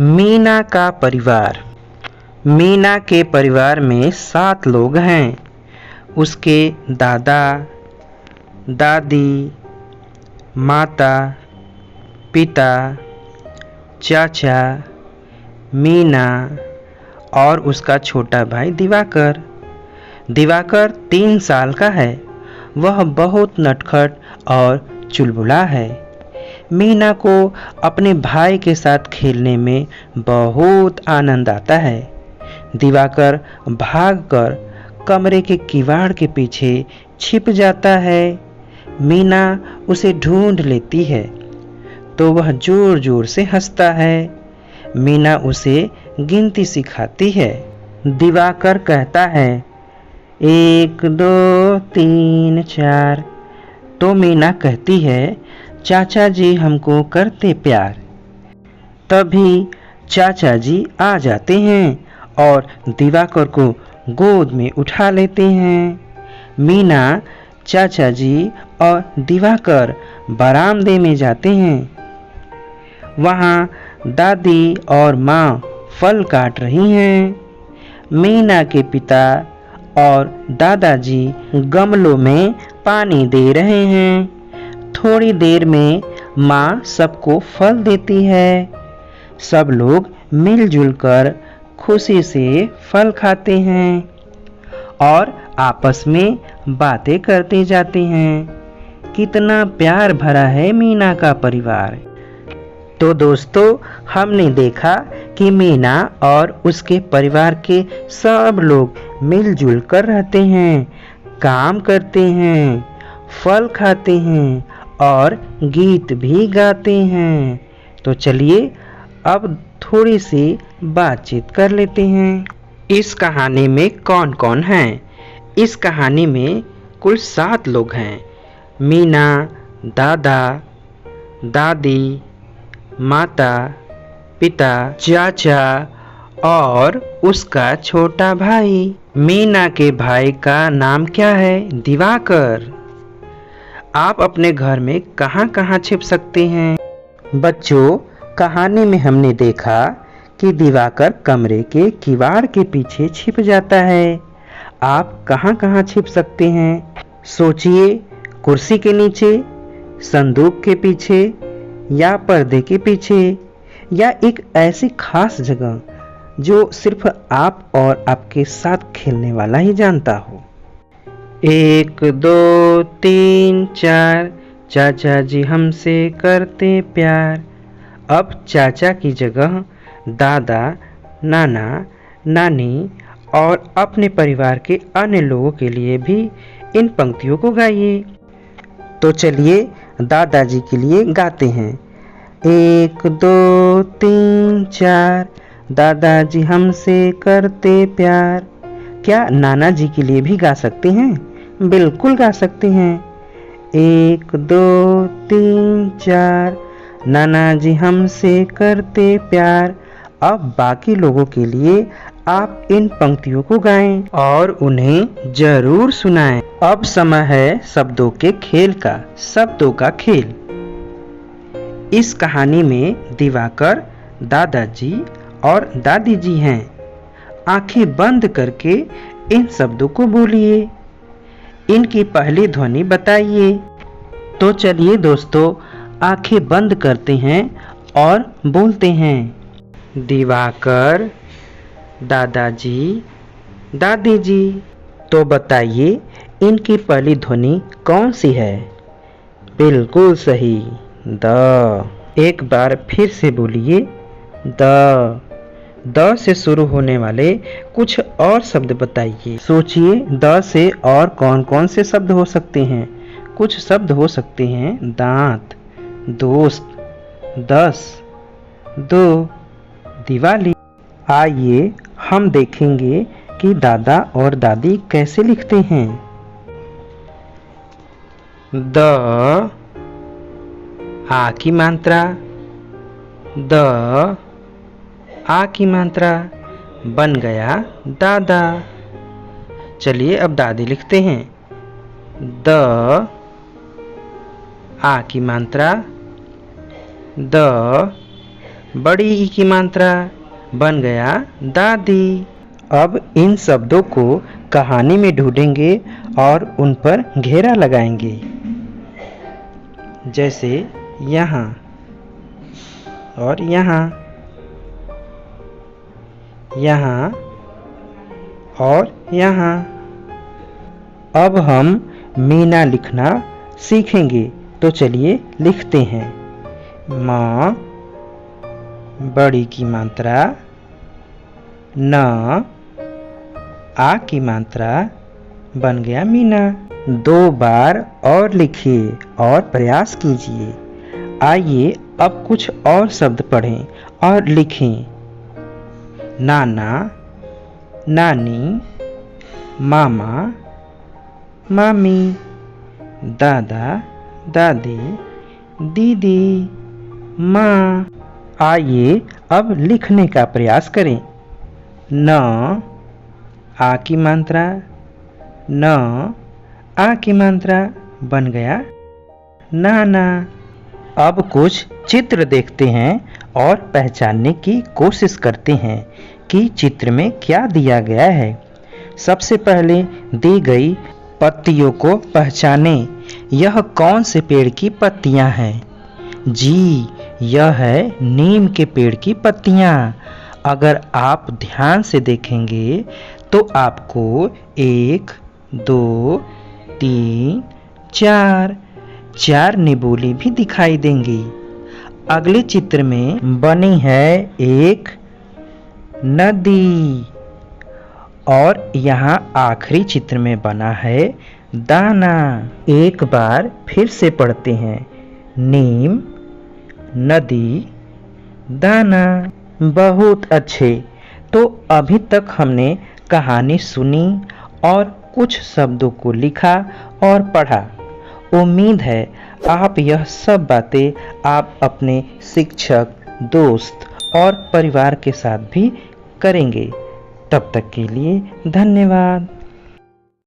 मीना का परिवार। मीना के परिवार में 7 लोग हैं। उसके दादा, दादी, माता, पिता, चाचा, मीना और उसका छोटा भाई दिवाकर। दिवाकर 3 साल का है। वह बहुत नटखट और चुलबुला है। मीना को अपने भाई के साथ खेलने में बहुत आनंद आता है। दिवाकर भागकर कमरे के किवाड़ के पीछे छिप जाता है। मीना उसे ढूंढ लेती है तो वह जोर जोर से हंसता है। मीना उसे गिनती सिखाती है। दिवाकर कहता है 1 2 3 4। तो मीना कहती है चाचा जी हमको करते प्यार। तभी चाचा जी आ जाते हैं और दिवाकर को गोद में उठा लेते हैं। मीना, चाचा जी और दिवाकर बरामदे में जाते हैं। वहाँ दादी और माँ फल काट रही हैं। मीना के पिता और दादाजी गमलों में पानी दे रहे हैं। थोड़ी देर में माँ सबको फल देती है। सब लोग मिलजुल कर खुशी से फल खाते हैं और आपस में बातें करते जाते हैं। कितना प्यार भरा है मीना का परिवार। तो दोस्तों, हमने देखा कि मीना और उसके परिवार के सब लोग मिलजुल कर रहते हैं, काम करते हैं, फल खाते हैं और गीत भी गाते हैं। तो चलिए अब थोड़ी सी बातचीत कर लेते हैं। इस कहानी में कौन कौन हैं? इस कहानी में कुल 7 लोग हैं। मीना, दादा, दादी, माता, पिता, चाचा और उसका छोटा भाई। मीना के भाई का नाम क्या है? दिवाकर। आप अपने घर में कहाँ कहाँ छिप सकते हैं? बच्चों, कहानी में हमने देखा कि दिवाकर कमरे के किवाड़ के पीछे छिप जाता है। आप कहाँ कहाँ छिप सकते हैं? सोचिए, कुर्सी के नीचे, संदूक के पीछे या पर्दे के पीछे, या एक ऐसी खास जगह जो सिर्फ आप और आपके साथ खेलने वाला ही जानता हो। 1 2 3 4 चाचा जी हमसे करते प्यार। अब चाचा की जगह दादा, नाना, नानी और अपने परिवार के अन्य लोगों के लिए भी इन पंक्तियों को गाइए। तो चलिए दादाजी के लिए गाते हैं। 1 2 3 4 दादाजी हमसे करते प्यार। क्या नाना जी के लिए भी गा सकते हैं? बिल्कुल गा सकते हैं। 1 2 3 4 नाना जी हमसे करते प्यार। अब बाकी लोगों के लिए आप इन पंक्तियों को गाएं और उन्हें जरूर सुनाएं। अब समय है शब्दों के खेल का। शब्दों का खेल। इस कहानी में दिवाकर, दादाजी और दादी जी हैं। आंखें बंद करके इन शब्दों को बोलिए। इनकी पहली ध्वनि बताइए। तो चलिए दोस्तों, आंखें बंद करते हैं और बोलते हैं। दिवाकर, दादाजी, दादी जी। तो बताइए इनकी पहली ध्वनि कौन सी है? बिल्कुल सही, द। एक बार फिर से बोलिए, द। द से शुरू होने वाले कुछ और शब्द बताइए। सोचिए, द से और कौन कौन से शब्द हो सकते हैं? कुछ शब्द हो सकते हैं दांत, दोस्त, 10, 2, दिवाली। आइए हम देखेंगे कि दादा और दादी कैसे लिखते हैं। द, आ की मात्रा, द, आ की मात्रा बन गया दादा। चलिए अब दादी लिखते हैं। द, आ की मात्रा, द, बड़ी ई की मात्रा बन गया दादी। अब इन शब्दों को कहानी में ढूंढेंगे और उन पर घेरा लगाएंगे। जैसे यहाँ और यहाँ, यहाँ और यहाँ। अब हम मीना लिखना सीखेंगे, तो चलिए लिखते हैं। माँ, बड़ी की मात्रा, न, आ की मात्रा बन गया मीना। 2 बार और लिखिए और प्रयास कीजिए। आइए अब कुछ और शब्द पढ़ें और लिखें। नाना, नानी, मामा, मामी, दादा, दादी, दीदी, माँ। आइए अब लिखने का प्रयास करें। न, आ की मात्रा, न, आ की मात्रा बन गया नाना। अब कुछ चित्र देखते हैं और पहचानने की कोशिश करते हैं कि चित्र में क्या दिया गया है। सबसे पहले दी गई पत्तियों को पहचानें। यह कौन से पेड़ की पत्तियां हैं? जी, यह है नीम के पेड़ की पत्तियां। अगर आप ध्यान से देखेंगे तो आपको 1, 2, 3, 4 निबोली भी दिखाई देंगी। अगले चित्र में बनी है एक नदी और यहाँ आखिरी चित्र में बना है दाना। एक बार फिर से पढ़ते हैं। नीम, नदी, दाना। बहुत अच्छे। तो अभी तक हमने कहानी सुनी और कुछ शब्दों को लिखा और पढ़ा। उम्मीद है आप यह सब बातें आप अपने शिक्षक, दोस्त और परिवार के साथ भी करेंगे। तब तक के लिए धन्यवाद।